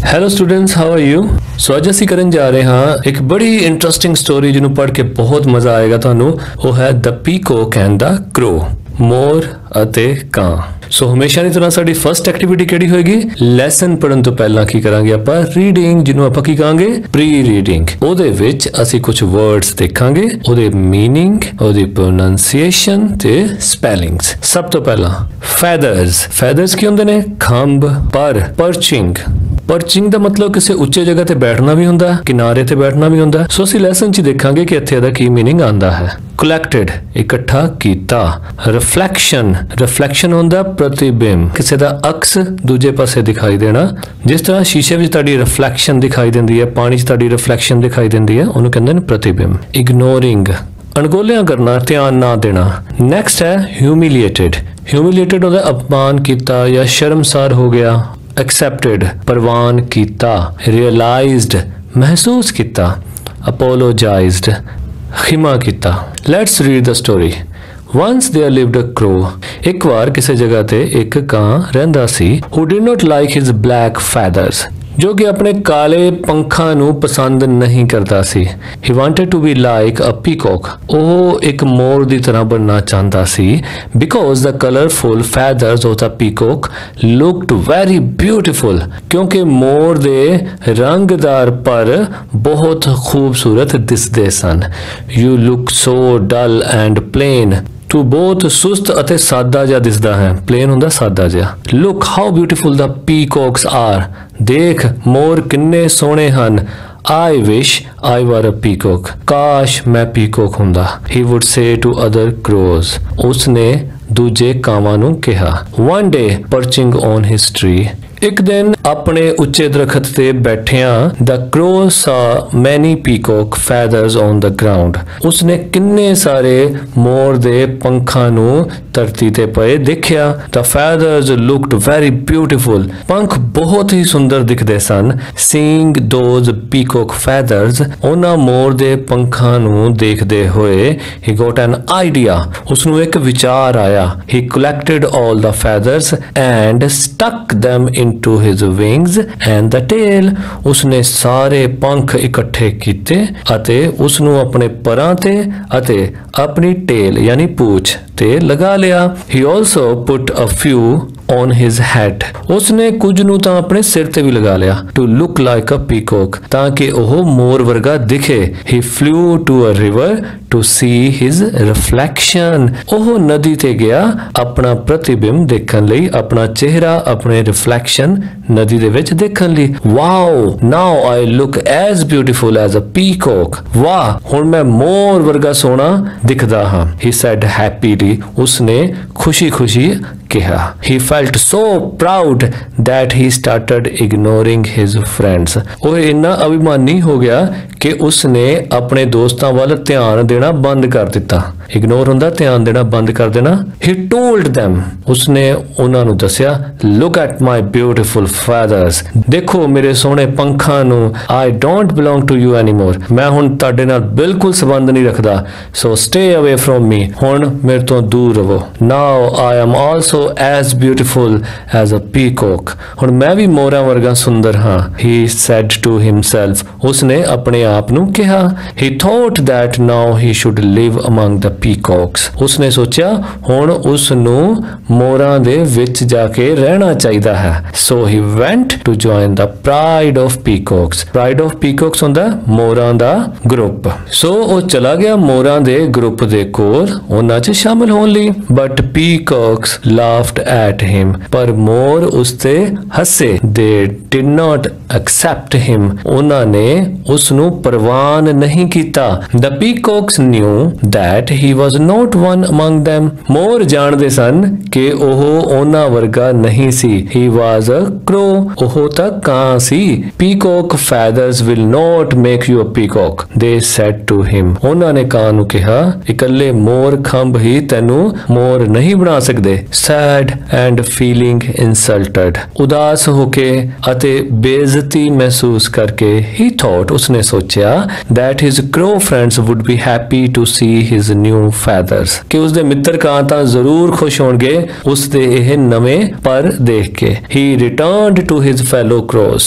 Hello students, how are you? So ਅੱਜ ਅਸੀਂ ਕਰਨ ਜਾ ਰਹੇ ਹਾਂ ਇੱਕ ਬੜੀ ਇੰਟਰਸਟਿੰਗ ਸਟੋਰੀ ਜਿਹਨੂੰ ਪੜ੍ਹ ਕੇ ਬਹੁਤ ਮਜ਼ਾ ਆਏਗਾ ਤੁਹਾਨੂੰ। ਉਹ ਹੈ ਦ ਪੀਕੌਕ ਐਂਡ ਦ ਕ੍ਰੋ, ਮੋਰ ਅਤੇ ਕਾਂ। ਸੋ ਹਮੇਸ਼ਾ ਦੀ ਤਰ੍ਹਾਂ ਸਾਡੀ ਫਰਸਟ ਐਕਟੀਵਿਟੀ ਕਿਹੜੀ ਹੋਏਗੀ? ਲੈਸਨ ਪੜ੍ਹਨ ਤੋਂ ਪਹਿਲਾਂ ਕੀ ਕਰਾਂਗੇ ਆਪਾਂ? ਰੀਡਿੰਗ, ਜਿਹਨੂੰ ਆਪਾਂ ਕੀ ਕਹਾਂਗੇ? Pre reading. ਉਹਦੇ ਵਿੱਚ ਅਸੀਂ ਕੁਝ ਵਰਡਸ ਦੇਖਾਂਗੇ, ਉਹਦੇ ਮੀਨਿੰਗ, ਉਹਦੀ ਪ੍ਰੋਨਾਂਸੀਏਸ਼ਨ ਤੇ ਸਪੈਲਿੰਗਸ। ਸਭ ਤੋਂ ਪਹਿਲਾਂ ਫੈਦਰਸ। ਫੈਦਰਸ ਕੀ ਹੁੰਦੇ ਨੇ? ਖੰਭ। ਪਰਚਿੰਗ। ਪਰਚਿੰਗ ਦਾ ਮਤਲਬ ਕਿਸੇ ਉੱਚੇ ਜਗ੍ਹਾ ਤੇ ਬੈਠਣਾ ਵੀ ਹੁੰਦਾ, ਕਿਨਾਰੇ ਤੇ ਬੈਠਣਾ ਵੀ ਹੁੰਦਾ। ਸੋ ਅਸੀਂ ਲੈਸਨ 'ਚ ਦੇਖਾਂਗੇ ਕਿ ਇੱਥੇ ਇਹਦਾ ਕੀ ਮੀਨਿੰਗ ਆਂਦਾ ਹੈ। ਕਲੈਕਟਡ, ਇਕੱਠਾ ਕੀਤਾ। ਰਿਫਲੈਕਸ਼ਨ, ਰਿਫਲੈਕਸ਼ਨ ਹੁੰਦਾ ਪ੍ਰਤੀਬਿੰਬ, ਕਿਸੇ ਦਾ ਅਕਸ ਦੂਜੇ ਪਾਸੇ ਦਿਖਾਈ ਦੇਣਾ। ਜਿਸ ਤਰ੍ਹਾਂ ਸ਼ੀਸ਼ੇ ਵਿੱਚ ਤੁਹਾਡੀ ਰਿਫਲੈਕਸ਼ਨ ਦਿਖਾਈ ਦਿੰਦੀ ਹੈ, ਪਾਣੀ 'ਚ ਤੁਹਾਡੀ ਰਿਫਲੈਕਸ਼ਨ ਦਿਖਾਈ ਦਿੰਦੀ ਹੈ, ਉਹਨੂੰ ਕਹਿੰਦੇ ਨੇ ਪ੍ਰਤੀਬਿੰਬ। ਇਗਨੋਰਿੰਗ, ਅਣਗੌਲਿਆਂ ਕਰਨਾ, ਧਿਆਨ ਨਾ ਦੇਣਾ। ਨੈਕਸਟ ਹੈ ਹਿਊਮਿਲੀਏਟਡ। ਹਿਊਮਿਲੀਏਟਡ ਹੁੰਦਾ ਅਪਮਾਨ ਕੀਤਾ ਜਾਂ ਸ਼ਰਮਸਾਰ ਹੋ ਗਿਆ। एक्सेप्टेड, प्रवान किता। रियलाइज्ड, महसूस किता। अपोलोजाइज्ड, खिमा किता। Let's read the story. Once there lived a crow. एक बार किसी जगह ते एक कां रहंदा सी who did not like his black feathers, जो कि अपने काले पंखा नू पसंद नहीं करता सी। He wanted to be like a peacock. ਉਹ ਇੱਕ ਮੋਰ ਦੀ ਤਰ੍ਹਾਂ ਬਣਨਾ ਚਾਹੁੰਦਾ ਸੀ because the colorful feathers of the peacock looked very beautiful. ਕਿਉਂਕਿ ਮੋਰ ਦੇ ਰੰਗਦਾਰ ਪਰ ਬਹੁਤ ਖੂਬਸੂਰਤ ਦਿਸਦੇ ਸਨ। You look so dull and plain. ਤੂੰ ਬਹੁਤ ਸੁਸਤ ਅਤੇ ਸਾਦਾ ਜਿਹਾ ਦਿਸਦਾ ਹੈ। ਪਲੇਨ ਹੁੰਦਾ ਸਾਦਾ ਜਿਹਾ। Look how beautiful the peacocks are. ਦੇਖ ਮੋਰ ਕਿੰਨੇ ਸੋਹਣੇ ਹਨ। I wish I were a peacock. ਕਾਸ਼ ਮੈਂ ਪੀਕੌਕ ਹੁੰਦਾ। He would say to other crows. ਉਸਨੇ ਦੂਜੇ ਕਾਵਾਂ ਨੂੰ ਕਿਹਾ। One day perching on his tree. ਇੱਕ ਦਿਨ ਆਪਣੇ ਉੱਚੇ ਦਰਖਤ ਤੇ ਬੈਠਿਆਂ the crow saw many peacock feathers on the ground. ਉਸਨੇ ਕਿੰਨੇ ਸਾਰੇ ਮੋਰ ਦੇ ਪੰਖਾਂ ਨੂੰ ਧਰਤੀ ਤੇ ਪਏ ਦੇਖਿਆ। The feathers looked very beautiful. ਪੰਖ ਬਹੁਤ ਹੀ ਸੁੰਦਰ ਦਿਖਦੇ ਸਨ। Seeing those peacock feathers, ਉਹਨਾਂ ਮੋਰ ਦੇ ਪੰਖਾਂ ਨੂੰ ਦੇਖਦੇ ਹੋਏ he got an idea. ਉਸਨੂੰ ਇੱਕ ਵਿਚਾਰ ਆਇਆ। He collected all the feathers and stuck them into his wings and the tail. ਉਸਨੇ ਸਾਰੇ ਪੰਖ ਇਕੱਠੇ ਕੀਤੇ ਅਤੇ ਉਸਨੂੰ ਆਪਣੇ ਪਰਾਂ ਤੇ ਅਤੇ ਆਪਣੀ ਟੇਲ ਯਾਨੀ ਪੂਛ ਤੇ ਲਗਾ ਲਿਆ। He also put a few on his head. ਉਸਨੇ ਕੁਝ ਨੂੰ ਤਾਂ ਆਪਣੇ ਸਿਰ ਤੇ ਵੀ ਲਗਾ ਲਿਆ to look like a peacock, ਤਾਂ ਕਿ ਉਹ ਮੋਰ ਵਰਗਾ ਦਿਖੇ। He flew to a river to see his reflection. ਉਹ ਨਦੀ ਤੇ ਗਿਆ ਆਪਣਾ ਪ੍ਰਤੀਬਿੰਬ ਦੇਖਣ ਲਈ, ਆਪਣਾ ਚਿਹਰਾ, ਆਪਣੇ ਰਿਫਲੈਕਸ਼ਨ ਨਦੀ ਦੇ ਵਿੱਚ ਦੇਖਣ ਲਈ। Wow, now I look as beautiful as a peacock. ਵਾਹ, ਹੁਣ ਮੈਂ ਮੋਰ ਵਰਗਾ ਸੋਹਣਾ ਦਿਖਦਾ ਹਾਂ। He said happily. ਉਸਨੇ ਖੁਸ਼ੀ-ਖੁਸ਼ੀ ਕਿਹਾ। He felt so proud that he started ignoring his friends. ਉਹ ਇੰਨਾ ਅਭਿਮਾਨੀ ਹੋ ਗਿਆ ਕਿ ਉਸਨੇ ਆਪਣੇ ਦੋਸਤਾਂ ਵੱਲ ਧਿਆਨ ਦੇਣਾ ਬੰਦ ਕਰ ਦਿੱਤਾ। ਇਗਨੋਰ ਹੁੰਦਾ ਧਿਆਨ ਦੇਣਾ ਬੰਦ ਕਰ ਦੇਣਾ। He told them. ਉਸਨੇ ਉਹਨਾਂ ਨੂੰ ਦੱਸਿਆ look at my beautiful feathers. ਦੇਖੋ ਮੇਰੇ ਸੋਹਣੇ ਪੰਖਾਂ ਨੂੰ। I don't belong to you anymore. ਮੈਂ ਹੁਣ ਤੁਹਾਡੇ ਨਾਲ ਬਿਲਕੁਲ ਸੰਬੰਧ ਨਹੀਂ ਰੱਖਦਾ। So stay away from me. ਹੁਣ ਮੇਰੇ ਤੋਂ ਦੂਰ ਰਹੋ। Now I am also as beautiful as a peacock. ਹੁਣ ਮੈਂ ਵੀ ਮੋਰਾਂ ਵਰਗਾ ਸੁੰਦਰ ਹਾਂ। He said to himself. ਉਸਨੇ ਆਪਣੇ ਆਪ ਨੂੰ ਕਿਹਾ। He thought that now he should live among the peacocks. ਉਸਨੇ ਸੋਚਿਆ ਹੁਣ ਉਸ ਨੂੰ ਮੋਰਾਂ ਦੇ ਵਿੱਚ ਜਾ ਕੇ ਰਹਿਣਾ ਚਾਹੀਦਾ ਹੈ। So he went to join the pride of peacocks. Pride of peacocks ਹੁੰਦਾ ਮੋਰਾਂ ਦਾ ਗਰੁੱਪ। So ਉਹ ਚਲਾ ਗਿਆ ਮੋਰਾਂ ਦੇ ਗਰੁੱਪ ਦੇ ਕੋਲ ਉਹਨਾਂ 'ਚ ਸ਼ਾਮਿਲ ਹੋਣ ਲਈ। But peacocks laughed at him. ਪਰ ਮੋਰ ਉਸ ਤੇ ਹੱਸੇ। They did not accept him. ਉਹਨਾਂ ਨੇ ਉਸ ਨੂੰ ਪ੍ਰਵਾਨ ਨਹੀਂ ਕੀਤਾ। The peacocks knew that he was not one among them. ਮੋਰ ਜਾਣਦੇ ਸਨ ਕਿ ਉਹ ਉਹਨਾਂ ਵਰਗਾ ਨਹੀਂ ਸੀ। He was a crow. ਉਹ ਤਾਂ ਕਾਂ ਸੀ। Peacock feathers will not make you a peacock, they said to him. ਉਹਨਾਂ ਨੇ ਕਾਂ ਨੂੰ ਕਿਹਾ ਇਕੱਲੇ ਮੋਰ ਖੰਭ ਹੀ ਤੈਨੂੰ ਮੋਰ ਨਹੀਂ ਬਣਾ ਸਕਦੇ। Sad and feeling insulted. ਉਦਾਸ ਹੋ ਕੇ ਅਤੇ ਬੇਇੱਜ਼ਤੀ ਮਹਿਸੂਸ ਕਰਕੇ he thought, ਉਸਨੇ ਸੋਚਿਆ that his crow friends would be happy to see his new feathers. ਕਿ ਉਸਦੇ ਮਿੱਤਰ ਕਾਂ ਤਾਂ ਜ਼ਰੂਰ ਖੁਸ਼ ਹੋਣਗੇ ਉਸਦੇ ਇਹ ਨਵੇਂ ਪਰ ਦੇਖ ਕੇ। He returned to his fellow crows.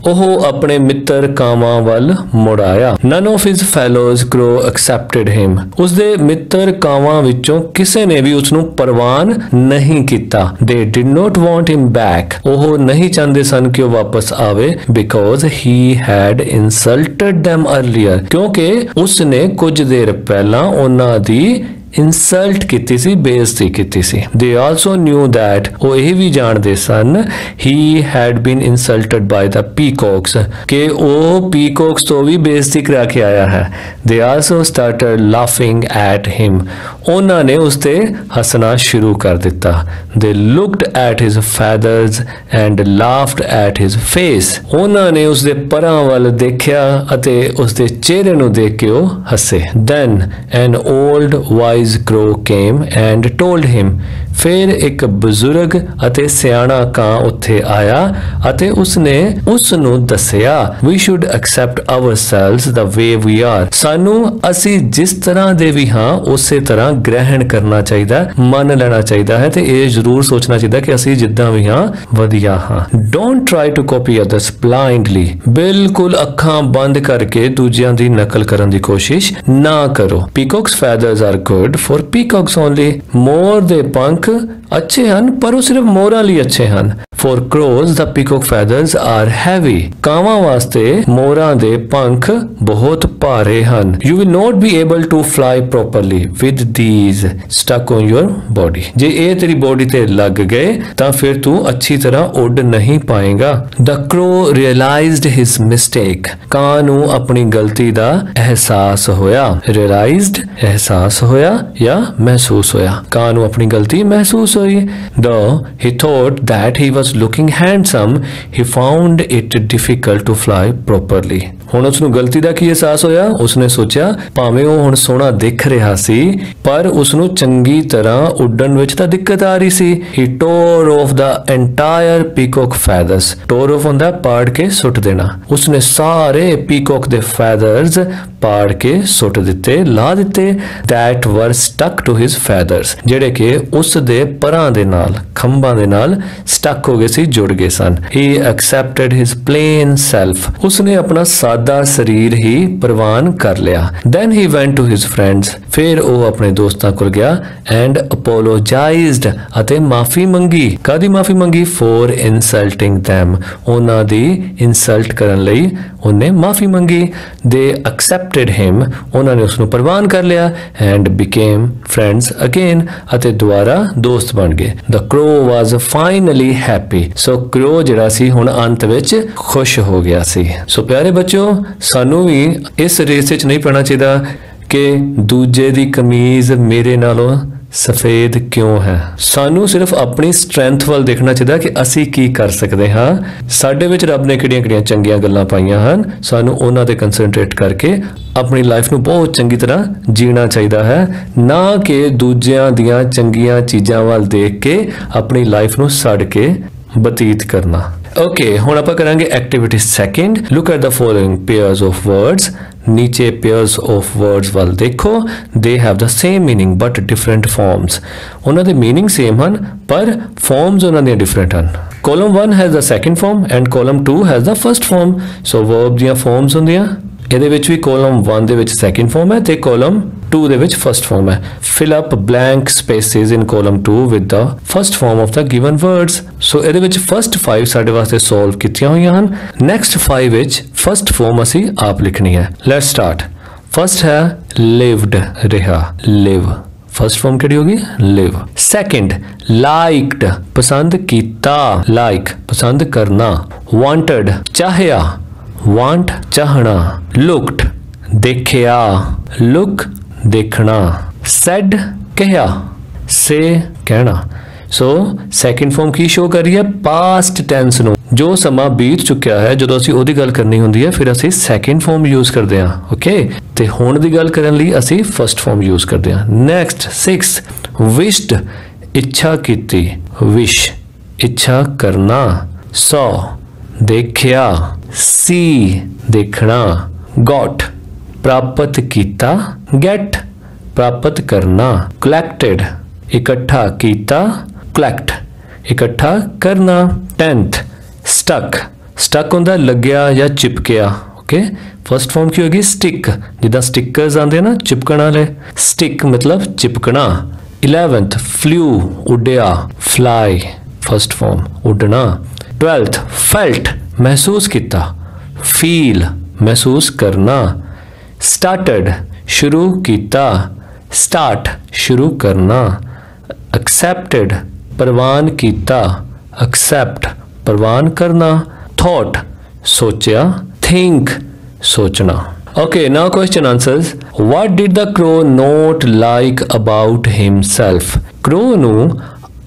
ਉਹ ਆਪਣੇ ਮਿੱਤਰ ਕਾਵਾਂ ਵੱਲ ਮੁੜ ਆਇਆ। None of his fellows crow accepted him. ਉਸਦੇ ਮਿੱਤਰ ਕਾਵਾਂ ਵਿੱਚੋਂ ਕਿਸੇ ਨੇ ਵੀ ਉਸ ਨੂੰ ਪ੍ਰਵਾਨ ਨਹੀਂ ਕੀਤਾ। They did not want him back. ਉਹ ਨਹੀਂ ਚਾਹੁੰਦੇ ਸਨ ਕਿ ਉਹ ਵਾਪਸ ਆਵੇ because he had insulted them earlier. ਕਿਉਂਕਿ ਉਸਨੇ ਕੁਝ ਦੇਰ ਪਹਿਲਾਂ ਉਹਨਾਂ ਦੀ ਇਨਸਲਟ ਕੀਤੀ ਸੀ, ਬੇਇੱਜ਼ਤੀ ਕੀਤੀ ਸੀ। They also knew that ਉਹ ਇਹ ਵੀ ਜਾਣਦੇ ਸਨ he had been insulted by the peacocks ਕਿ ਉਹ peacocks ਤੋਂ ਵੀ ਬੇਇੱਜ਼ਤੀ ਕਰਾ ਕੇ ਆਇਆ ਹੈ। They also started laughing at him. ਉਹਨਾਂ ਨੇ ਉਸ ਤੇ ਹੱਸਣਾ ਸ਼ੁਰੂ ਕਰ ਦਿੱਤਾ। They looked at his feathers and laughed at his face. ਉਹਨਾਂ ਨੇ ਉਸ ਦੇ ਪਰਾਂ ਵੱਲ ਦੇਖਿਆ ਅਤੇ ਉਸ ਦੇ ਚਿਹਰੇ ਨੂੰ ਦੇਖ ਕੇ ਉਹ ਹੱਸੇ। Then an old wise crow came and told him. ਫਿਰ ਇੱਕ ਬਜ਼ੁਰਗ ਅਤੇ ਸਿਆਣਾ ਕਾਂ ਉੱਥੇ ਆਇਆ ਅਤੇ ਉਸਨੇ ਉਸ ਨੂੰ ਦੱਸਿਆ we should accept ourselves the way we are. ਸਾਨੂੰ ਅਸੀਂ ਜਿਸ ਤਰ੍ਹਾਂ ਦੇ ਵੀ ਹਾਂ ਉਸੇ ਤਰ੍ਹਾਂ ਗ੍ਰਹਿਣ ਕਰਨਾ ਚਾਹੀਦਾ, ਮੰਨ ਲੈਣਾ ਚਾਹੀਦਾ ਹੈ ਤੇ ਇਹ ਜ਼ਰੂਰ ਸੋਚਣਾ ਚਾਹੀਦਾ ਕਿ ਅਸੀਂ ਜਿੱਦਾਂ ਵੀ ਹਾਂ ਵਧੀਆ ਹਾਂ। Don't try to copy others blindly. ਬਿਲਕੁਲ ਅੱਖਾਂ ਬੰਦ ਕਰਕੇ ਦੂਜਿਆਂ ਦੀ ਨਕਲ ਕਰਨ ਦੀ ਕੋਸ਼ਿਸ਼ ਨਾ ਕਰੋ। Peacock's feathers are good for peacocks only. ਮੋਰ ਦੇ ਪੰਖ अच्छे ਹਨ ਪਰ ਉਹ ਸਿਰਫ ਮੋਰਾਂ ਲਈ ਅੱਛੇ ਹਨ। For crows the peacock feathers are heavy. ਕਾਵਾਂ ਵਾਸਤੇ ਮੋਰਾਂ ਦੇ ਪੰਖ ਬਹੁਤ ਭਾਰੇ ਹਨ। You will not be able to fly properly with these stuck on your body. ਜੇ ਇਹ ਤੇਰੀ ਬੋਡੀ ਤੇ ਲੱਗ ਗਏ ਤਾਂ ਫਿਰ ਤੂੰ ਅੱਛੀ ਤਰ੍ਹਾਂ ਉੱਡ ਨਹੀਂ ਪਾਏਗਾ। The crow realized his mistake. ਕਾਂ ਨੂੰ ਆਪਣੀ ਗਲਤੀ ਦਾ ਅਹਿਸਾਸ ਹੋਇਆ। Realized ਅਹਿਸਾਸ ਹੋਇਆ ਜਾਂ ਮਹਿਸੂਸ ਹੋਇਆ। ਕਾਂ ਨੂੰ ਆਪਣੀ ਗਲਤੀ ਮਹਿਸੂਸ ਹੋਈ। Though he thought that he was looking handsome, he found it difficult to fly properly. ਹੁਣ ਉਸ ਨੂੰ ਗਲਤੀ ਦਾ ਕੀ ਅਹਿਸਾਸ ਹੋਇਆ? ਉਸਨੇ ਸੋਚਿਆ ਭਾਵੇਂ ਉਹ ਹੁਣ ਸੋਹਣਾ ਦਿਖ ਰਿਹਾ ਸੀ ਪਰ ਉਸ ਨੂੰ ਚੰਗੀ ਤਰ੍ਹਾਂ ਉੱਡਣ ਵਿੱਚ ਤਾਂ ਦਿੱਕਤ ਆ ਰਹੀ ਸੀ। He tore off the entire peacock feathers. Tore off ਹੁੰਦਾ ਪਾੜ ਕੇ ਸੁੱਟ ਦੇਣਾ। ਉਸਨੇ ਸਾਰੇ peacock ਦੇ feathers ਪਾੜ ਕੇ ਸੁੱਟ ਦਿੱਤੇ, ਲਾ ਦਿੱਤੇ। That were stuck to his feathers. ਜਿਹੜੇ ਕਿ ਉਸ ਦੇ ਪਰਾਂ ਦੇ ਨਾਲ, ਖੰਭਾਂ ਦੇ ਨਾਲ ਸਟਕ ਹੋ ਗਏ ਸੀ, ਜੁੜ ਗਏ ਸਨ। He accepted his plain self. ਉਸਨੇ ਆਪਣਾ ਸਾਦਾ ਸਰੀਰ ਹੀ ਪ੍ਰਵਾਨ ਕਰ ਲਿਆ। Then he went to his friends. ਫਿਰ ਉਹ ਆਪਣੇ ਦੋਸਤਾਂ ਕੋਲ ਗਿਆ and apologized ਅਤੇ ਮਾਫੀ ਮੰਗੀ। ਕਾਹਦੀ ਮਾਫੀ ਮੰਗੀ? For insulting them. ਉਹਨਾਂ ਦੀ ਇਨਸਲਟ ਕਰਨ ਲਈ ਉਹਨੇ ਮਾਫੀ ਮੰਗੀ। They accepted him. ਉਹਨਾਂ ਨੇ ਉਸ ਨੂੰ ਪ੍ਰਵਾਨ ਕਰ ਲਿਆ and became friends again. ਅਤੇ ਦੁਬਾਰਾ ਦੋਸਤ ਬਣ ਗਏ। The crow was finally happy. So crow ਜਿਹੜਾ ਸੀ ਹੁਣ ਅੰਤ ਵਿੱਚ ਖੁਸ਼ ਹੋ ਗਿਆ ਸੀ। ਸੋ ਪਿਆਰੇ ਬੱਚਿਓ, ਸਾਨੂੰ ਵੀ ਇਸ ਰੇਸ ਵਿੱਚ ਨਹੀਂ ਪੈਣਾ ਚਾਹੀਦਾ ਕਿ ਦੂਜੇ ਦੀ ਕਮੀਜ਼ ਮੇਰੇ ਨਾਲੋਂ ਸਫੇਦ ਕਿਉਂ ਹੈ। ਸਾਨੂੰ ਸਿਰਫ ਆਪਣੀ ਸਟਰੈਂਥ ਵੱਲ ਦੇਖਣਾ ਚਾਹੀਦਾ ਕਿ ਅਸੀਂ ਕੀ ਕਰ ਸਕਦੇ ਹਾਂ। ਸਾਡੇ ਵਿੱਚ ਰੱਬ ਨੇ ਕਿਹੜੀਆਂ-ਕਿਹੜੀਆਂ ਚੰਗੀਆਂ ਗੱਲਾਂ ਪਾਈਆਂ ਹਨ, ਸਾਨੂੰ ਉਹਨਾਂ ਤੇ ਕਨਸੈਂਟਰੇਟ ਕਰਕੇ ਆਪਣੀ ਲਾਈਫ ਨੂੰ ਬਹੁਤ ਚੰਗੀ ਤਰ੍ਹਾਂ ਜੀਣਾ ਚਾਹੀਦਾ ਹੈ, ਨਾ ਕਿ ਦੂਜਿਆਂ ਦੀਆਂ ਚੰਗੀਆਂ ਚੀਜ਼ਾਂ ਵੱਲ ਦੇਖ ਕੇ ਆਪਣੀ ਲਾਈਫ ਨੂੰ ਸੜ ਕੇ ਬਤੀਤ ਕਰਨਾ। ਓਕੇ, ਹੁਣ ਆਪਾਂ ਕਰਾਂਗੇ activity second. Look at the following pairs of words. नीचे पेयर्स ऑफ वर्ड्स वाल देखो, they have the same meaning but different forms. उन्हां दे meaning same ਹਨ पर forms उन्हां ਦੀਆਂ different ਹਨ। column 1 has the second form and column 2 has the first form. so verb ਦੀਆਂ forms ਹੁੰਦੀਆਂ, ਇਹਦੇ ਵਿੱਚ ਵੀ column 1 ਦੇ ਵਿੱਚ second form ਹੈ ਤੇ column 2 ਦੇ ਵਿੱਚ first form ਹੈ। fill up blank spaces in column 2 with the first form of the given words. so ਇਹਦੇ ਵਿੱਚ first 5 ਸਾਡੇ ਵਾਸਤੇ solve ਕੀਤੀਆਂ ਹੋਈਆਂ ਹਨ। next 5 ਵਿੱਚ first form ਅਸੀਂ ਆਪ ਲਿਖਣੀ ਹੈ। let's start. first ਹੈ lived, ਰਿਹਾ, live। फर्स्ट फॉर्म किहड़ी होगी? live। सेकंड liked, पसंद कीता, like पसंद करना। wanted, चाहया, want चाहना। looked, देखया, look देखना। said, कहा, say कहना। सो सैकेंड फॉर्म की शो कर रही है? पास्ट टेंस ਨੂੰ, ਜੋ ਸਮਾਂ ਬੀਤ ਚੁੱਕਿਆ ਹੈ, ਜਦੋਂ ਅਸੀਂ ਉਹਦੀ ਗੱਲ ਕਰਨੀ ਹੁੰਦੀ ਹੈ ਫਿਰ ਅਸੀਂ ਸੈਕਿੰਡ ਫਾਰਮ ਯੂਜ਼ ਕਰਦੇ ਹਾਂ। ਓਕੇ, ਤੇ ਹੁਣ ਦੀ ਗੱਲ ਕਰਨ ਲਈ ਅਸੀਂ ਫਰਸਟ ਫਾਰਮ ਯੂਜ਼ ਕਰਦੇ ਹਾਂ। ਨੈਕਸਟ 6 ਵਿਸ਼ਡ, ਇੱਛਾ ਕੀਤੀ, ਵਿਸ਼ ਇੱਛਾ ਕਰਨਾ। ਸੌ ਦੇਖਿਆ, ਸੀ ਦੇਖਣਾ। ਗॉट ਪ੍ਰਾਪਤ ਕੀਤਾ, ਗੈਟ ਪ੍ਰਾਪਤ ਕਰਨਾ। ਕਲੈਕਟਡ ਇਕੱਠਾ ਕੀਤਾ, collect इकट्ठा करना। 10th stuck स्टक ਹੁੰਦਾ ਲੱਗਿਆ ਜਾਂ ਚਿਪਕਿਆ। ओके फर्स्ट फॉर्म की होगी स्टिक, जिदा स्टिकर्स आते हैं ना चिपकण वाले, स्टिक मतलब चिपकना। 11th फ्लू उड़िया, फ्लाई फर्स्ट फॉर्म उड़ना। 12th फेल्ट महसूस किया, फील महसूस करना। स्टार्टेड शुरू किया, स्टार्ट शुरू करना। एक्सेप्टेड प्रवान किया, एक्सेप्ट प्रवान करना। थॉट सोचा, थिंक सोचना। Okay now question answers. What did the crow not like about himself? Crow नू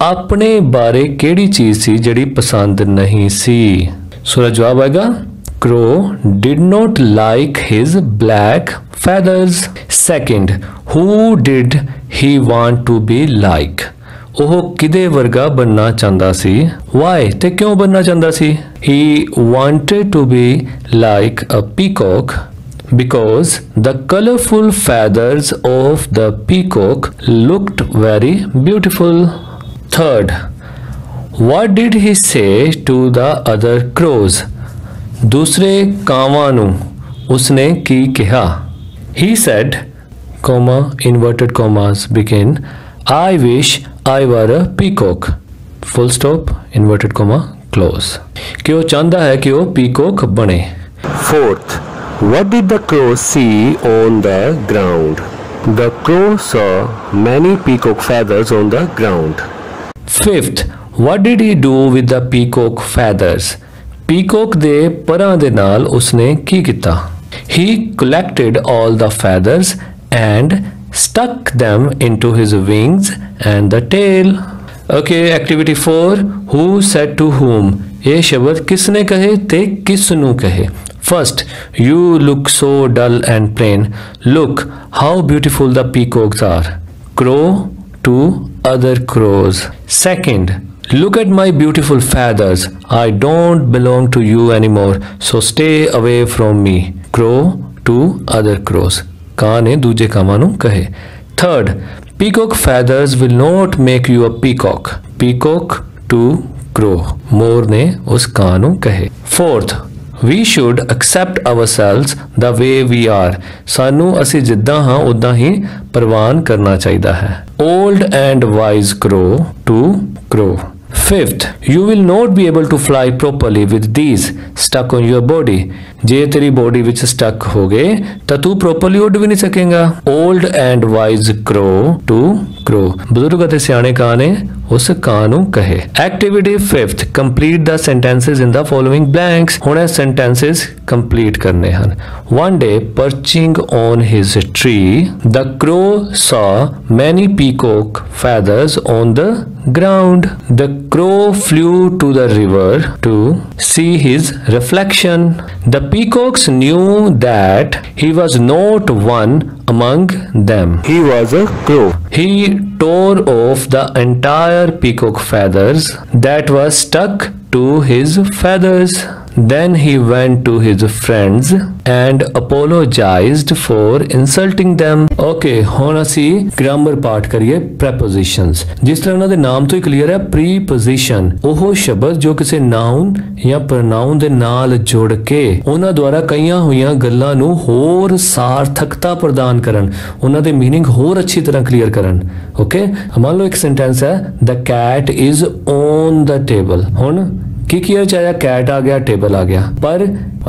अपने बारे केड़ी चीज सी जिहड़ी पसंद नहीं सी? सो जवाब आएगा crow did not like his black feathers. Second, who did he want to be like? ਉਹ ਕਿਦੇ ਵਰਗਾ बनना ਚਾਹੁੰਦਾ ਸੀ? Why ਤੇ ਕਿਉਂ बनना ਚਾਹੁੰਦਾ ਸੀ? He wanted to be like a peacock because the colorful feathers of the peacock looked very beautiful. Third, what did he say to the other crows? दूसरे कावां ਨੂੰ ਉਸਨੇ ਕੀ ਕਿਹਾ? He said, comma, inverted commas begin, I wish I were a peacock, full stop, inverted comma, close. कि वो चाहता है कि वो peacock बने। Fourth, what did the crow see on the ground? The crow saw many peacock feathers on the ground. Fifth, what did he do with the peacock feathers? Peacock ਦੇ ਪਰਾਂ ਦੇ ਨਾਲ ਉਸਨੇ ਕੀ ਕੀਤਾ? He collected all the feathers and stuck them into his wings and the tail. Okay, activity 4. Who said to whom? ये शब्द किसने कहे ते किसनु कहे? First, you look so dull and plain. Look how beautiful the peacocks are. Crow to other crows. Second, look at my beautiful feathers. I don't belong to you anymore, so stay away from me. Crow to other crows. ਕਾਂ ਨੇ ਦੂਜੇ ਕਾਵਾਂ ਨੂੰ ਕਹੇ। Third, peacock feathers will not make you a peacock. Peacock to crow. ਮੋਰ ਨੇ ਉਸ ਕਾਂ ਨੂੰ ਕਹੇ। Fourth, we should accept ourselves the way we are. ਸਾਨੂੰ ਅਸੀਂ ਜਿੱਦਾਂ ਹਾਂ ਉਦਾਂ ਹੀ ਪ੍ਰਵਾਨ ਕਰਨਾ ਚਾਹੀਦਾ ਹੈ। Old and wise crow to crow. Fifth, you will not be able to fly properly with these stuck on your body. ਜੇ ਤੇਰੀ ਬੋਡੀ ਵਿੱਚ ਸਟਕ ਹੋ ਗਏ ਤਾਂ ਤੂੰ ਪ੍ਰੋਪਰਲੀ ਉੱਡ ਵੀ ਨਹੀਂ ਸਕੇਗਾ। Old and wise crow to crow. ਬਜ਼ੁਰਗ ਅਤੇ ਸਿਆਣੇ ਕਾਂ ਨੇ ਉਸ ਕਾਂ ਨੂੰ ਕਹੇ। Activity 5th, complete the sentences in the following blanks. ਹੁਣ ਇਹ sentences complete ਕਰਨੇ ਹਨ। One day, perching on his tree, the crow saw many peacock feathers on the ground. The crow flew to the river to see his reflection. The peacocks knew that he was not one among them. He was a crow. He tore off the entire peacock feathers that was stuck to his feathers. Then he went to his friends and apologized for insulting them. Okay, ਹੁਣ ਅਸੀਂ grammar part ਕਰੀਏ prepositions। ਜਿਸ ਤਰ੍ਹਾਂ ਉਹਨਾਂ ਦੇ ਨਾਮ ਤੋਂ ਹੀ clear ਹੈ, preposition ਉਹ ਸ਼ਬਦ ਜੋ ਕਿਸੇ noun ਜਾਂ pronoun ਦੇ ਨਾਲ ਜੁੜ ਕੇ ਉਹਨਾਂ ਦੁਆਰਾ ਕਈਆਂ ਹੋਈਆਂ ਗੱਲਾਂ ਨੂੰ ਹੋਰ ਸਾਰਥਕਤਾ ਪ੍ਰਦਾਨ ਕਰਨ, ਉਹਨਾਂ ਦੇ meaning ਹੋਰ ਅੱਛੀ ਤਰ੍ਹਾਂ ਕਲੀਅਰ ਕਰਨ। Okay, ਮੰਨ ਲਓ ਇੱਕ sentence ਹੈ the cat is on the table। ਹੁਣ ਕੀ ਕੀ ਚਾਹਿਆ, ਕੈਟ ਆ ਗਿਆ, ਟੇਬਲ ਆ ਗਿਆ, ਪਰ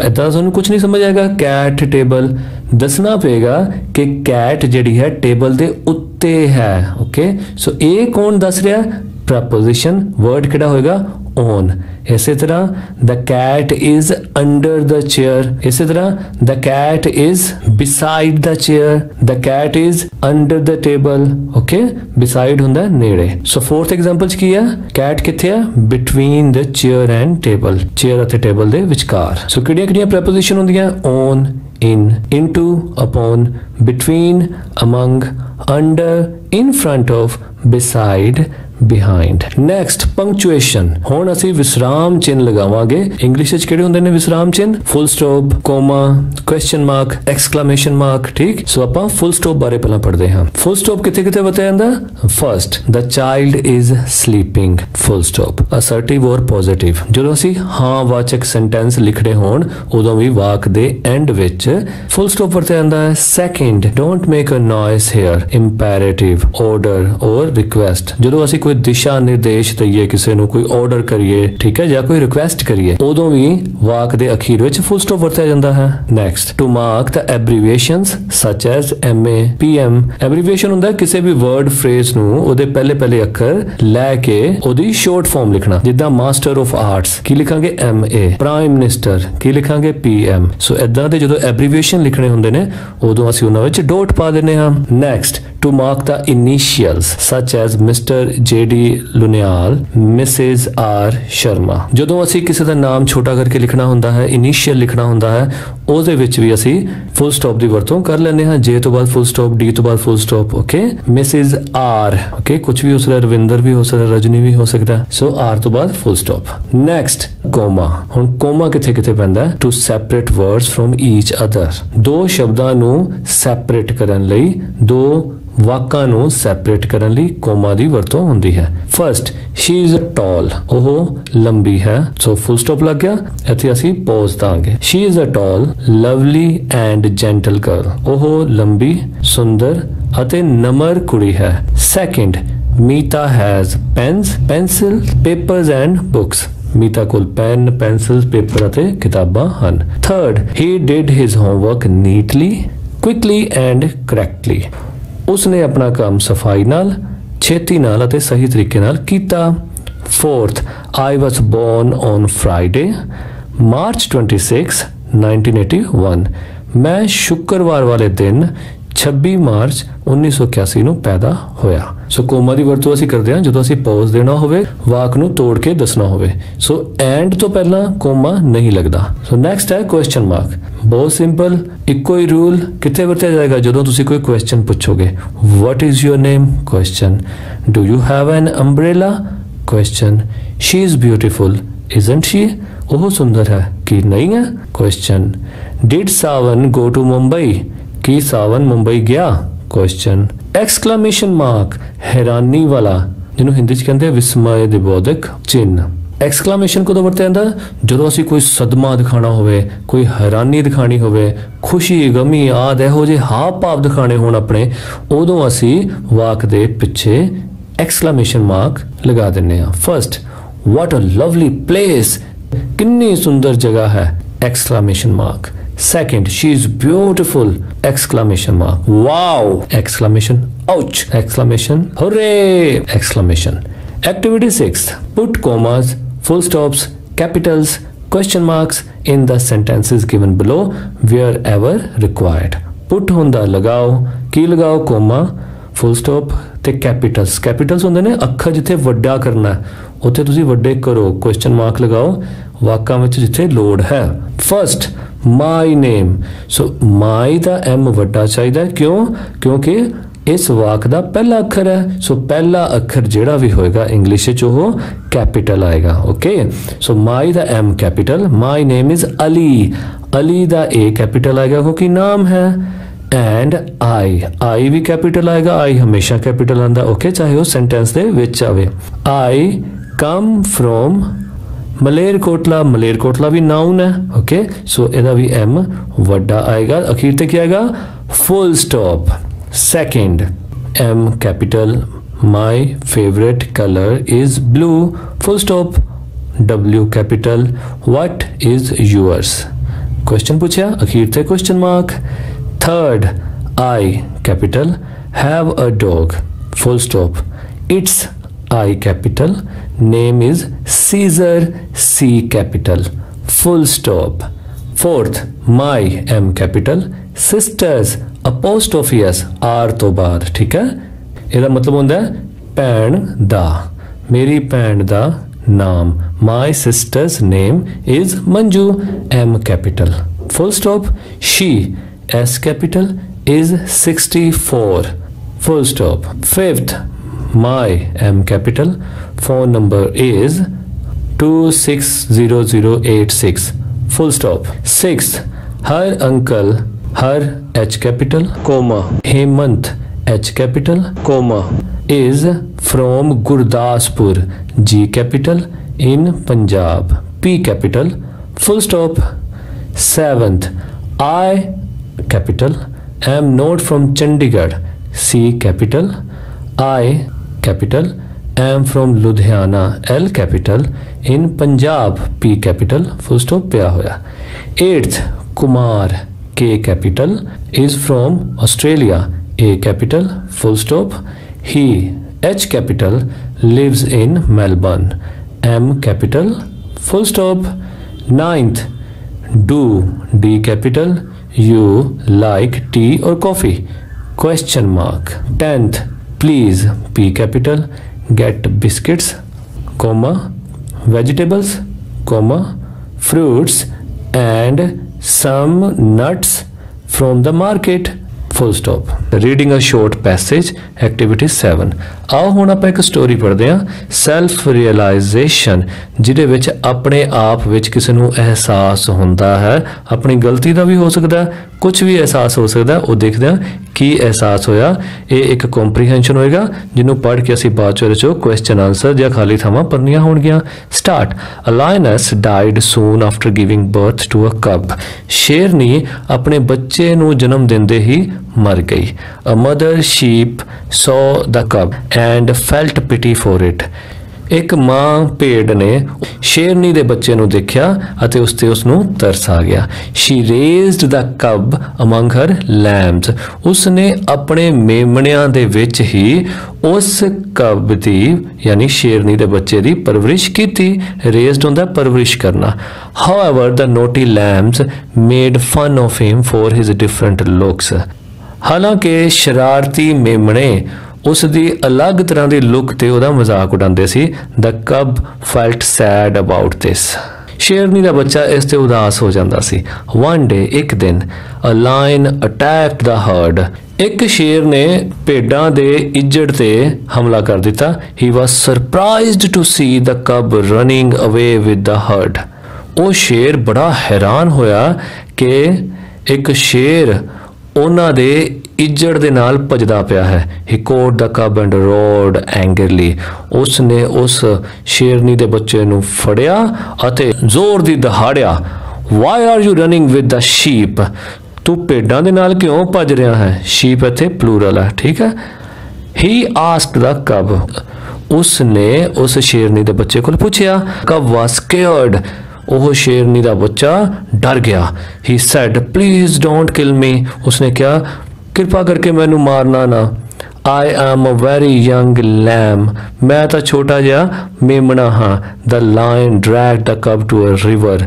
ਇਦਾਂ ਤੁਹਾਨੂੰ ਕੁਝ ਨਹੀਂ ਸਮਝ ਆਏਗਾ। ਕੈਟ ਟੇਬਲ ਦੱਸਣਾ ਪਏਗਾ ਕਿ ਕੈਟ ਜਿਹੜੀ ਹੈ ਟੇਬਲ ਦੇ ਉੱਤੇ ਹੈ। ਓਕੇ, ਸੋ ਇਹ ਕੌਣ ਦੱਸ ਰਿਹਾ? ਪ੍ਰੈਪੋਜੀਸ਼ਨ ਵਰਡ ਕਿਹੜਾ ਹੋਏਗਾ? on। ਇਸੇ ਤਰ੍ਹਾਂ the cat is under the chair, ਇਸੇ ਤਰ੍ਹਾਂ the cat is beside the chair, the cat is under the table। okay, beside ਹੁੰਦਾ ਨੇੜੇ। ਸੋ fourth example ਚ ਕੀ ਆ? cat ਕਿੱਥੇ ਆ? between the chair and table, chair ਅਤੇ table ਦੇ ਵਿਚਕਾਰ। ਸੋ ਕਿਹੜੀਆਂ ਕਿਹੜੀਆਂ ਪ੍ਰੈਪੋਜੀਸ਼ਨ ਹੁੰਦੀਆਂ? on, in, into, upon, between, among, under, in front of, beside, behind. Next, punctuation. ਹੁਣ ਅਸੀਂ ਵਿਸਰਾਮ ਚਿੰਨ ਲਗਾਵਾਂਗੇ। ਇੰਗਲਿਸ਼ ਵਿੱਚ ਕਿਹੜੇ ਹੁੰਦੇ ਨੇ ਵਿਸਰਾਮ ਚਿੰਨ? Full stop, comma, question mark, exclamation mark. ਠੀਕ, ਸੋ ਆਪਾਂ ਫੁੱਲ ਸਟਾਪ ਬਾਰੇ ਪਹਿਲਾਂ ਪੜ੍ਹਦੇ ਹਾਂ। ਫੁੱਲ ਸਟਾਪ ਕਿੱਥੇ ਕਿੱਥੇ ਵਰਤਿਆ ਜਾਂਦਾ? First, the child is sleeping, full stop, assertive or positive। ਜਦੋਂ ਅਸੀਂ ਹਾਂ ਵਾਚਕ ਸੈਂਟੈਂਸ ਲਿਖਦੇ ਹੋਣ ਉਦੋਂ ਵੀ ਵਾਕ ਦੇ ਐਂਡ ਵਿੱਚ ਫੁੱਲ ਸਟਾਪ ਵਰਤਿਆ ਜਾਂਦਾ ਹੈ। Second, don't make a noise here, imperative, order or request। ਜਦੋਂ ਅਸੀਂ ਕੋਈ ਦਿਸ਼ਾ ਨਿਰਦੇਸ਼ ਦਈਏ ਕਿਸੇ ਨੂੰ, ਕੋਈ ਆਰਡਰ ਕਰੀਏ, ਠੀਕ ਹੈ, ਜਾਂ ਕੋਈ ਰਿਕੁਐਸਟ ਕਰੀਏ, ਉਦੋਂ ਵੀ ਵਾਕ ਦੇ ਅਖੀਰ ਵਿੱਚ ਫੁੱਲ ਸਟਾਪ ਵਰਤਿਆ ਜਾਂਦਾ ਹੈ। Next, to mark the abbreviations such as MA, PM। ਐਬਰੀਵੇਸ਼ਨ ਹੁੰਦਾ ਕਿਸੇ ਵੀ ਵਰਡ ਫਰੇਜ਼ ਨੂੰ ਉਹਦੇ ਪਹਿਲੇ ਅੱਖਰ ਲੈ ਕੇ ਉਹਦੀ ਸ਼ਾਰਟ ਫਾਰਮ ਲਿਖਣਾ। ਜਿੱਦਾਂ ਮਾਸਟਰ ਆਫ ਆਰਟਸ ਕੀ ਲਿਖਾਂਗੇ? MA। ਪ੍ਰਾਈਮ ਮਿਨਿਸਟਰ ਕੀ ਲਿਖਾਂਗੇ? PM। ਸੋ ਇਦਾਂ ਦੇ ਜਦੋਂ ਐਬਰੀਵੇਸ਼ਨ ਲਿਖਣੇ ਹੁੰਦੇ ਨੇ ਉਦੋਂ ਅਸੀਂ ਉਹਨਾਂ ਵਿੱਚ ਡੋਟ ਪਾ ਦਿੰਦੇ ਹਾਂ। Next, to mark the initials such as Mr. JD Lunyal, Mrs. R Sharma। ਜਦੋਂ ਅਸੀਂ ਕਿਸੇ ਦਾ ਨਾਮ ਛੋਟਾ ਕਰਕੇ ਲਿਖਣਾ ਹੁੰਦਾ ਹੈ, ਇਨੀਸ਼ੀਅਲ ਲਿਖਣਾ ਹੁੰਦਾ ਹੈ, ਉਹਦੇ ਵਿੱਚ ਵੀ ਅਸੀਂ ਫੁੱਲ ਸਟਾਪ ਦੀ ਵਰਤੋਂ ਕਰ ਲੈਂਦੇ ਹਾਂ। J ਤੋਂ ਬਾਅਦ ਫੁੱਲ ਸਟਾਪ, D ਤੋਂ ਬਾਅਦ full stop. Okay, Mrs. R। Okay, ਕੁਝ ਵੀ ਹੋ ਸਕਦਾ, ਰਵਿੰਦਰ ਵੀ ਹੋ ਸਕਦਾ, ਰਜਨੀ ਵੀ ਹੋ ਸਕਦਾ। ਸੋ R ਤੋਂ ਬਾਅਦ ਫੁੱਲ ਸਟਾਪ। Next, comma. ਹੁਣ ਕੋਮਾ ਕਿੱਥੇ ਕਿੱਥੇ ਪੈਂਦਾ? to separate words from each other। ਦੋ ਸ਼ਬਦਾਂ ਨੂੰ ਸੈਪਰੇਟ ਕਰਨ ਲਈ, ਦੋ ਵਾਕਾਂ ਨੂੰ ਸੈਪਰੇਟ ਕਰਨ ਲਈ ਕੋਮਾ ਦੀ ਵਰਤੋਂ ਹੁੰਦੀ ਹੈ। ਫਰਸਟ, ਸ਼ੀ ਇਜ਼ ਟਾਲ, ਉਹ ਲੰਬੀ ਹੈ, ਸੋ ਫੁੱਲ ਸਟਾਪ ਲੱਗ ਗਿਆ। ਇੱਥੇ ਅਸੀਂ ਪੌਜ਼ ਦਾਂਗੇ। She is a tall, lovely and gentle girl, ਉਹ ਲੰਬੀ, ਸੁੰਦਰ ਅਤੇ ਨਮਰ ਕੁੜੀ ਹੈ। Second, Meeta has pens, pencil, papers and books. Meeta ਕੋਲ ਪੈਨ, ਪੈਨਸਿਲ, ਪੇਪਰ ਅਤੇ ਕਿਤਾਬਾਂ ਹਨ। Third, he did his homework neatly, quickly and correctly. ਉਸਨੇ ਆਪਣਾ ਕੰਮ ਸਫਾਈ ਨਾਲ, ਛੇਤੀ ਨਾਲ ਅਤੇ ਸਹੀ ਤਰੀਕੇ ਨਾਲ ਕੀਤਾ। Fourth, I was born on Friday, March 26, 1981। ਮੈਂ ਸ਼ੁੱਕਰਵਾਰ ਵਾਲੇ ਦਿਨ 26 ਮਾਰਚ 1981 ਨੂੰ ਪੈਦਾ ਹੋਇਆ। ਸੋ ਕੋਮਾ ਦੀ ਵਰਤੋਂ ਅਸੀਂ ਕਰਦੇ ਹਾਂ ਜਦੋਂ ਅਸੀਂ ਪੌਜ਼ ਦੇਣਾ ਹੋਵੇ, ਵਾਕ ਨੂੰ ਤੋੜ ਕੇ ਦੱਸਣਾ ਹੋਵੇ। ਸੋ ਐਂਡ ਤੋਂ ਪਹਿਲਾਂ ਕੋਮਾ ਨਹੀਂ ਲੱਗਦਾ। ਸੋ ਨੈਕਸਟ ਹੈ ਕੁਐਸਚਨ ਮਾਰਕ। ਬਹੁਤ ਸਿੰਪਲ, ਇੱਕੋ ਹੀ ਰੂਲ। ਕਿੱਥੇ ਵਰਤਿਆ ਜਾਏਗਾ? ਜਦੋਂ ਤੁਸੀਂ ਕੋਈ question ਪੁੱਛੋਗੇ। What is your name? Question. Do you have an umbrella? Question. She is beautiful, isn't she? ਉਹ ਸੁੰਦਰ ਹੈ ਕਿ ਨਹੀਂ ਹੈ? Question. Did Sawan go to Mumbai? ਕੀ ਸਾਵਨ ਮੁੰਬਈ ਗਿਆ? ਕੁਐਸਚਨ। ਐਕਸਕਲੇਮੇਸ਼ਨ ਮਾਰਕ, ਹੈਰਾਨੀ ਵਾਲਾ, ਜਿਹਨੂੰ ਹਿੰਦੀ ਚ ਕਹਿੰਦੇ ਵਿਸਮय ਦੇ ਬੋਧਕ ਚਿੰਨ। ਐਕਸਕਲੇਮੇਸ਼ਨ ਕਦੋਂ ਵਰਤਿਆ ਜਾਂਦਾ? ਜਦੋਂ ਅਸੀਂ ਕੋਈ ਸਦਮਾ ਦਿਖਾਣਾ ਹੋਵੇ, ਕੋਈ ਹੈਰਾਨੀ ਦਿਖਾਣੀ ਹੋਵੇ, ਖੁਸ਼ੀ, ਗਮੀ ਆਦਿ ਇਹੋ ਜਿਹੇ ਹਾਵ ਭਾਵ ਦਿਖਾਣੇ ਹੋਣ ਆਪਣੇ, ਉਦੋਂ ਅਸੀਂ ਵਾਕ ਦੇ ਪਿੱਛੇ ਐਕਸਕਲੇਮੇਸ਼ਨ ਮਾਰਕ ਲਗਾ ਦਿੰਦੇ ਹਾਂ। ਫਰਸਟ, ਵਾਟ ਅ ਲਵਲੀ ਪਲੇਸ, ਕਿੰਨੀ ਸੁੰਦਰ ਜਗ੍ਹਾ ਹੈ, exclamation mark. Second, she is beautiful, exclamation mark. Wow, exclamation. Ouch, exclamation. Hooray, exclamation. Activity 6. Put commas, full stops, capitals, question marks in the sentences given below wherever required. Put ਹੁੰਦਾ ਲਗਾਓ, ਕੀ ਲਗਾਓ? Comma, full stop ਤੇ capitals. Capitals ਹੁੰਦੇ ਨੇ ਅੱਖਰ ਜਿੱਥੇ ਵੱਡਾ ਕਰਨਾ, ਉੱਥੇ ਤੁਸੀਂ ਵੱਡੇ ਕਰੋ। ਕੁਐਸਚਨ ਮਾਰਕ ਲਗਾਓ ਵਾਕਾਂ ਵਿੱਚ ਜਿੱਥੇ ਲੋੜ ਹੈ। ਫਰਸਟ, ਮਾਈ ਨੇਮ। ਸੋ ਮਾਈ ਦਾ ਐਮ ਵੱਡਾ ਚਾਹੀਦਾ। ਕਿਉਂ? ਕਿਉਂਕਿ ਇਸ ਵਾਕ ਦਾ ਪਹਿਲਾ ਅੱਖਰ ਹੈ। ਸੋ ਪਹਿਲਾ ਅੱਖਰ ਜਿਹੜਾ ਵੀ ਹੋਏਗਾ ਇੰਗਲਿਸ਼ ਵਿੱਚ ਉਹ ਕੈਪੀਟਲ ਆਏਗਾ। Okay, so my the M capital. My name is Ali, Ali the A capital ਆਏਗਾ ਕਿਉਂਕਿ ਨਾਮ ਹੈ। ਐਂਡ ਆਈ ਵੀ ਕੈਪੀਟਲ ਆਏਗਾ। ਆਈ ਹਮੇਸ਼ਾ ਕੈਪੀਟਲ ਆਂਦਾ। ਓਕੇ, ਚਾਹੇ ਉਹ ਸੈਂਟੈਂਸ ਦੇ ਵਿੱਚ ਆਵੇ। ਆਈ ਕਮ ਫਰੋਮ ਮਲੇਰਕੋਟਲਾ, ਮਲੇਰਕੋਟਲਾ ਵੀ ਨਾउन ਹੈ। ਓਕੇ, ਸੋ ਇਹਦਾ ਵੀ ਐਮ ਵੱਡਾ ਆਏਗਾ। ਅਖੀਰ ਤੇ ਕੀ ਆਏਗਾ? Full stop. Second, M capital. My favourite colour is blue, full stop. W capital. What is yours? Question पूछा, अखीर ते question mark. Third, I capital. Have a dog, full stop. It's I capital. Name is Caesar, C capital, full stop. Fourth, my M capital. Sisters, apostrophe S, R तो बाद। ठीक है, ਇਹਦਾ ਮਤਲਬ ਹੁੰਦਾ ਹੈ ਭੈਣ ਦਾ, ਮੇਰੀ ਭੈਣ ਦਾ ਨਾਮ। My sister's name is Manju, M capital, full stop. She, S capital, is 64, full stop. Fifth, My M capital phone number is 260086 full stop. 6. Her uncle, her H capital comma Hemant H capital comma is from Gurdaspur G capital in Punjab P capital full stop. 7th, I capital am not from Chandigarh C capital. I capital am from Ludhiana L capital in Punjab P capital full stop ਪਿਆ ਹੋਇਆ. 8th, Kumar K capital is from Australia A capital full stop. He H capital lives in Melbourne M capital full stop. 9th, do D capital you like tea or coffee question mark. 10th, please P capital get biscuits comma vegetables comma fruits and some nuts from the market full stop. Reading a short passage activity 7. आओ ਹੁਣ ਆਪਾਂ ਇੱਕ story ਪੜ੍ਹਦੇ ਹਾਂ self realisation ਜਿਹਦੇ ਵਿੱਚ ਆਪਣੇ ਆਪ ਵਿੱਚ ਕਿਸੇ ਨੂੰ ਅਹਿਸਾਸ ਹੁੰਦਾ ਹੈ ਆਪਣੀ ਗਲਤੀ ਦਾ ਵੀ ਹੋ ਸਕਦਾ ਕੁਝ ਵੀ ਅਹਿਸਾਸ ਹੋ ਸਕਦਾ ਉਹ ਦੇਖਦੇ ਹਾਂ ਕੀ ਅਹਿਸਾਸ ਹੋਇਆ ਇਹ ਇੱਕ ਕੰਪਰੀਹੈਂਸ਼ਨ ਹੋਏਗਾ ਜਿਹਨੂੰ ਪੜ੍ਹ ਕੇ ਅਸੀਂ ਬਾਅਦ ਚ ਕੁਐਸਚਨ ਆਨਸਰ ਜਾਂ ਖਾਲੀ ਥਾਵਾਂ ਭਰਨੀਆਂ ਹੋਣਗੀਆਂ start a lioness died soon after giving birth to a cub ਸ਼ੇਰਨੀ ਆਪਣੇ ਬੱਚੇ ਨੂੰ ਜਨਮ ਦਿੰਦੇ ਹੀ ਮਰ ਗਈ ਅ ਮਦਰ ਸ਼ੀਪ ਸੌ ਦ ਕਬ and felt pity for it ਇੱਕ ਮਾਂ ਭੇਡ ਨੇ ਸ਼ੇਰਨੀ ਦੇ ਬੱਚੇ ਨੂੰ ਦੇਖਿਆ ਅਤੇ ਉਸ ਤੇ ਉਸ ਨੂੰ ਤਰਸ ਆ ਗਿਆ ਸ਼ੀ ਰੇਜ਼ਡ ਦ ਕਬ ਅਮੰਗ ਹਰ ਲੈਮਸ ਉਸਨੇ ਆਪਣੇ ਮੇਮਣਿਆਂ ਦੇ ਵਿੱਚ ਹੀ ਉਸ ਕਬ ਦੀ ਯਾਨੀ ਸ਼ੇਰਨੀ ਦੇ ਬੱਚੇ ਦੀ ਪਰਵਰਿਸ਼ ਕੀਤੀ ਰੇਜ਼ਡ ਹੁੰਦਾ ਪਰਵਰਿਸ਼ ਕਰਨਾ however the naughty lambs made fun of him for his different looks ਹਾਲਾਂਕਿ ਸ਼ਰਾਰਤੀ ਮੇਮਣੇ ਉਸ ਦੀ ਅਲੱਗ ਤਰ੍ਹਾਂ ਦੀ ਲੁੱਕ ਤੇ ਉਹਦਾ ਮਜ਼ਾਕ ਉਡਾਉਂਦੇ ਸੀ ਦ ਕਬ ਫੈਲਟ ਸੈਡ ਅਬਾਊਟ ਦਿਸ ਸ਼ੇਰਨੀ ਦਾ ਬੱਚਾ ਇਸ ਤੇ ਉਦਾਸ ਹੋ ਜਾਂਦਾ ਸੀ ਵਨ ਡੇ ਇੱਕ ਦਿਨ ਅ ਲਾਇਨ ਅਟੈਕਡ ਦ ਹਰਡ ਇੱਕ ਸ਼ੇਰ ਨੇ ਭੇਡਾਂ ਦੇ ਇੱਜੜ ਤੇ ਹਮਲਾ ਕਰ ਦਿੱਤਾ ਹੀ ਵਾਸ ਸਰਪ੍ਰਾਈਜ਼ਡ ਟੂ ਸੀ ਦ ਕਬ ਰਨਿੰਗ ਅਵੇ ਵਿਦ ਦ ਹਰਡ ਉਹ ਸ਼ੇਰ ਬੜਾ ਹੈਰਾਨ ਹੋਇਆ ਕਿ ਇੱਕ ਸ਼ੇਰ ਉਹਨਾਂ ਦੇ ਇੱਜੜ ਦੇ ਨਾਲ ਭਜਦਾ ਪਿਆ ਹੈ ਹੀ ਕੋਟ ਦ ਕਬ ਐਂਡ ਰੋਡ ਐਂਗਰਲੀ ਉਸਨੇ ਉਸ ਸ਼ੇਰਨੀ ਦੇ ਬੱਚੇ ਨੂੰ ਫੜਿਆ ਅਤੇ ਜ਼ੋਰ ਦੀ ਦਹਾੜਿਆ why are you running with the sheep ਤੂੰ ਭੇਡਾਂ ਦੇ ਨਾਲ ਕਿਉਂ ਭੱਜ ਰਿਹਾ ਹੈ ਸ਼ੀਪ ਇੱਥੇ ਪਲੂਰਲ ਹੈ ਠੀਕ ਹੈ ਹੀ ਆਸਕਡ ਦ ਕਬ ਉਸਨੇ ਉਸ ਸ਼ੇਰਨੀ ਦੇ ਬੱਚੇ ਕੋਲ ਪੁੱਛਿਆ ਕਬ ਵਾਸ ਸਕੇਅਰਡ ਉਹ ਸ਼ੇਰਨੀ ਦਾ ਬੱਚਾ ਡਰ ਗਿਆ ਹੀ ਸੈਡ ਪਲੀਜ਼ ਡੋਂਟ ਕਿਲ ਮੀ ਉਸਨੇ ਕਿਹਾ ਕਿਰਪਾ ਕਰਕੇ ਮੈਨੂੰ ਮਾਰਨਾ ਨਾ I am a very young lamb ਮੈਂ ਤਾਂ ਛੋਟਾ ਜਿਹਾ ਮੇਮਣਾ ਹਾਂ the lion dragged the cub to a river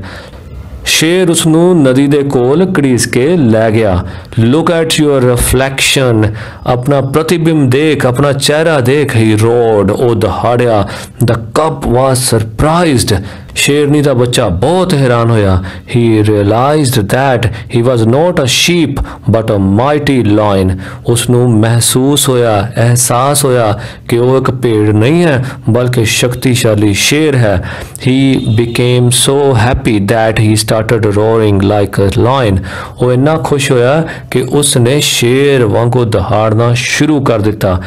ਸ਼ੇਰ ਉਸਨੂੰ ਨਦੀ ਦੇ ਕੋਲ ਘੜੀਸ ਕੇ ਲੈ ਗਿਆ look at your reflection ਆਪਣਾ ਪ੍ਰਤੀਬਿੰਬ ਦੇਖ ਆਪਣਾ ਚਿਹਰਾ ਦੇਖ ਹੀ ਰੋਡ ਉਹ ਦਹਾੜਿਆ the cub was surprised ਸ਼ੇਰਨੀ ਦਾ ਬੱਚਾ ਬਹੁਤ ਹੈਰਾਨ ਹੋਇਆ he realized that he was not a sheep but a mighty lion ਉਸਨੂੰ ਮਹਿਸੂਸ ਹੋਇਆ ਅਹਿਸਾਸ ਹੋਇਆ ਕਿ ਉਹ ਇੱਕ ਭੇਡ ਨਹੀਂ ਹੈ ਬਲਕਿ ਸ਼ਕਤੀਸ਼ਾਲੀ ਸ਼ੇਰ ਹੈ he became so happy that he started roaring like a lion ਉਹ ਇੰਨਾ ਖੁਸ਼ ਹੋਇਆ ਕਿ ਉਸਨੇ ਸ਼ੇਰ ਵਾਂਗੂ ਦਹਾੜਨਾ ਸ਼ੁਰੂ ਕਰ ਦਿੱਤਾ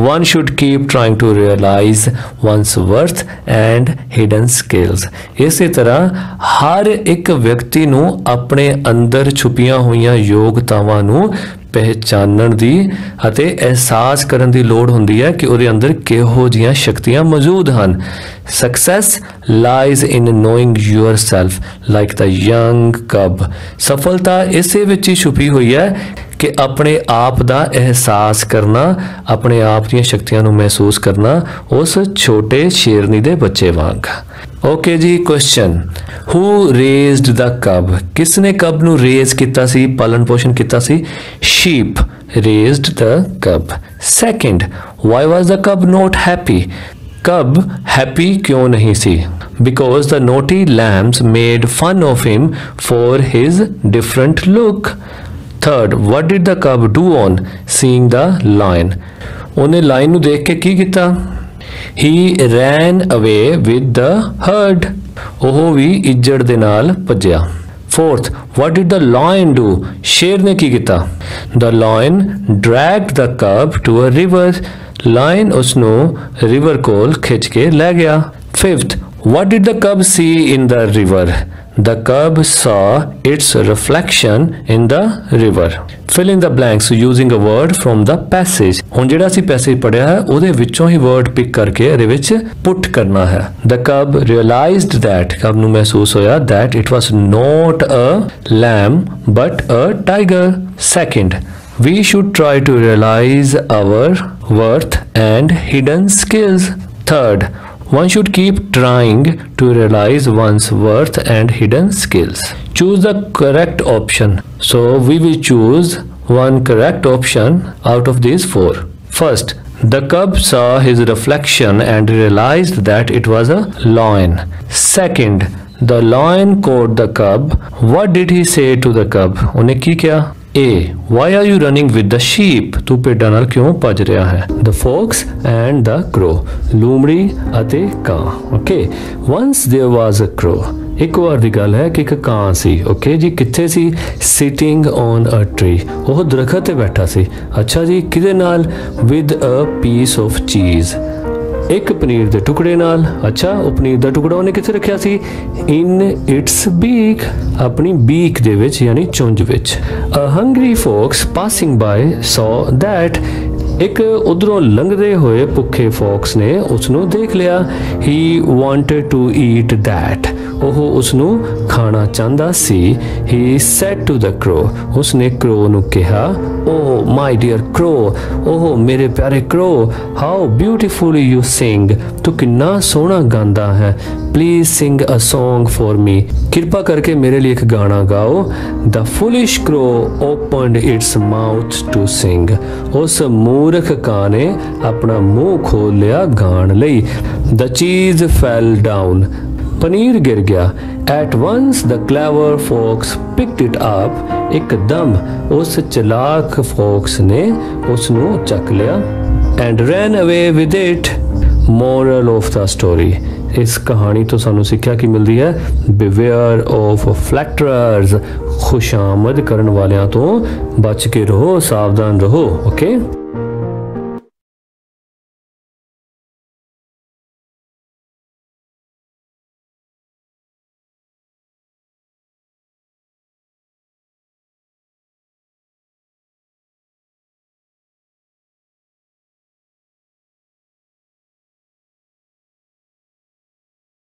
one should keep trying to realize one's worth and hidden skills ਇਸੇ ਤਰ੍ਹਾਂ ਹਰ ਇੱਕ ਵਿਅਕਤੀ ਨੂੰ ਆਪਣੇ ਅੰਦਰ ਛੁਪੀਆਂ ਹੋਈਆਂ ਯੋਗਤਾਵਾਂ ਨੂੰ ਪਹਿਚਾਨਣ ਦੀ ਅਤੇ ਅਹਿਸਾਸ ਕਰਨ ਦੀ ਲੋੜ ਹੁੰਦੀ ਹੈ ਕਿ ਉਹਦੇ ਅੰਦਰ ਕਿਹੋ ਜਿਹੀਆਂ ਸ਼ਕਤੀਆਂ ਮੌਜੂਦ ਹਨ success lies in knowing yourself like the young cub ਸਫਲਤਾ ਇਸੇ ਵਿੱਚ ਹੀ ਛੁਪੀ ਹੋਈ ਹੈ ਕਿ ਆਪਣੇ ਆਪ ਦਾ ਅਹਿਸਾਸ ਕਰਨਾ ਆਪਣੇ ਆਪ ਦੀਆਂ ਸ਼ਕਤੀਆਂ ਨੂੰ ਮਹਿਸੂਸ ਕਰਨਾ ਉਸ ਛੋਟੇ ਸ਼ੇਰਨੀ ਦੇ ਬੱਚੇ ਵਾਂਗ ਓਕੇ ਜੀ ਕੁਐਸਚਨ ਹੂ ਰੇਜ਼ਡ ਦ ਕਬ ਕਿਸਨੇ ਕਬ ਨੂੰ ਰੇਜ਼ ਕੀਤਾ ਸੀ ਪਾਲਣ ਪੋਸ਼ਣ ਕੀਤਾ ਸੀ ਸ਼ੀਪ ਰੇਜ਼ਡ ਦ ਕਬ ਸੈਕੰਡ ਵਾਈ ਵਾਸ ਦ ਕਬ ਨੋਟ ਹੈਪੀ ਕਬ ਹੈਪੀ ਕਿਉਂ ਨਹੀਂ ਸੀ because the naughty lambs made fun of him for his different look third what did the cub do on seeing the lion ਉਹਨੇ ਲਾਇਨ ਨੂੰ ਦੇਖ ਕੇ ਕੀ ਕੀਤਾ? He ran away with the herd. ਉਹ ਵੀ ਇੱਜੜ ਦੇ ਨਾਲ ਭੱਜਿਆ। Fourth, what did the lion do? शेर ने की किता? The lion dragged the cub to a river. Lion उसनू river कोल खिंच के ले गया। Fifth, what did the cub see in the river? The cub saw its reflection in the river. Fill in the blanks using a word from the passage. ਹੁਣ ਜਿਹੜਾ ਅਸੀਂ passage ਪੜਿਆ ਹੈ ਉਹਦੇ ਵਿੱਚੋਂ ਹੀ ਵਰਡ ਪਿਕ ਕਰਕੇ ਇਹਦੇ ਵਿੱਚ ਪੁੱਟ ਕਰਨਾ ਹੈ। The cub realized that, cub ਨੂੰ ਮਹਿਸੂਸ ਹੋਇਆ that it was not a lamb but a tiger. Second, we should try to realize our worth and hidden skills. Third, one should keep trying to realize one's worth and hidden skills. Choose the correct option. So we will choose one correct option out of these four. First, the cub saw his reflection and realized that it was a lion. Second, the lion caught the cub. What did he say to the cub? उन्हें की क्या? A. Why are you running with the sheep? तू भेड़ां नाल क्यों भज रहा है? The fox and the crow. लूमड़ी अते कां. Okay. Once there was a crow. एक बार दी गल है कि एक कां सी। ओके जी, कित्थे सी? Sitting on a tree. ਉਹ ਦਰਖਤ ਤੇ ਬੈਠਾ ਸੀ। ਅੱਛਾ ਜੀ, ਕਿਹਦੇ ਨਾਲ? With a piece of cheese. एक पनीर दे टुकड़े नाल। अच्छा, वो पनीर दा टुकड़ा उन्हें किथे रखिया सी? In its beak, अपनी बीक दे विच यानी चुंझ विच। A hungry fox passing by saw that, एक उधरों लंघदे होए भुखे फॉक्स ने उसनू देख लिया। He wanted to eat that, ਉਹ ਉਸਨੂੰ ਖਾਣਾ ਚਾਹੁੰਦਾ ਸੀ। He said to the crow, ਉਸਨੇ crow ਨੂੰ ਕਿਹਾ, oh my dear crow, ਉਹ ਮੇਰੇ ਪਿਆਰੇ crow, how beautifully you sing, ਤੂੰ ਕਿੰਨਾ ਸੋਹਣਾ ਗਾਉਂਦਾ ਹੈ। Please sing a song for me, ਕਿਰਪਾ ਕਰਕੇ ਮੇਰੇ ਲਈ ਇੱਕ ਗਾਣਾ ਗਾਓ। The foolish crow opened its mouth to sing, ਉਸ ਮੂਰਖ ਕਾਂ ਨੇ ਆਪਣਾ ਮੂੰਹ ਖੋਲ ਲਿਆ ਗਾਣ ਲਈ। The cheese fell down, paneer गिर गया। At once the clever fox picked it up, एकदम उस चलाक फॉक्स ने उसनू चक लिया। And ran away with it. Moral of the story, इस कहानी तो सानू सिक्ख्या की मिलती है? Beware of flatterers, खुशामद करन वालियां तो बच के रहो, सावधान रहो। ओके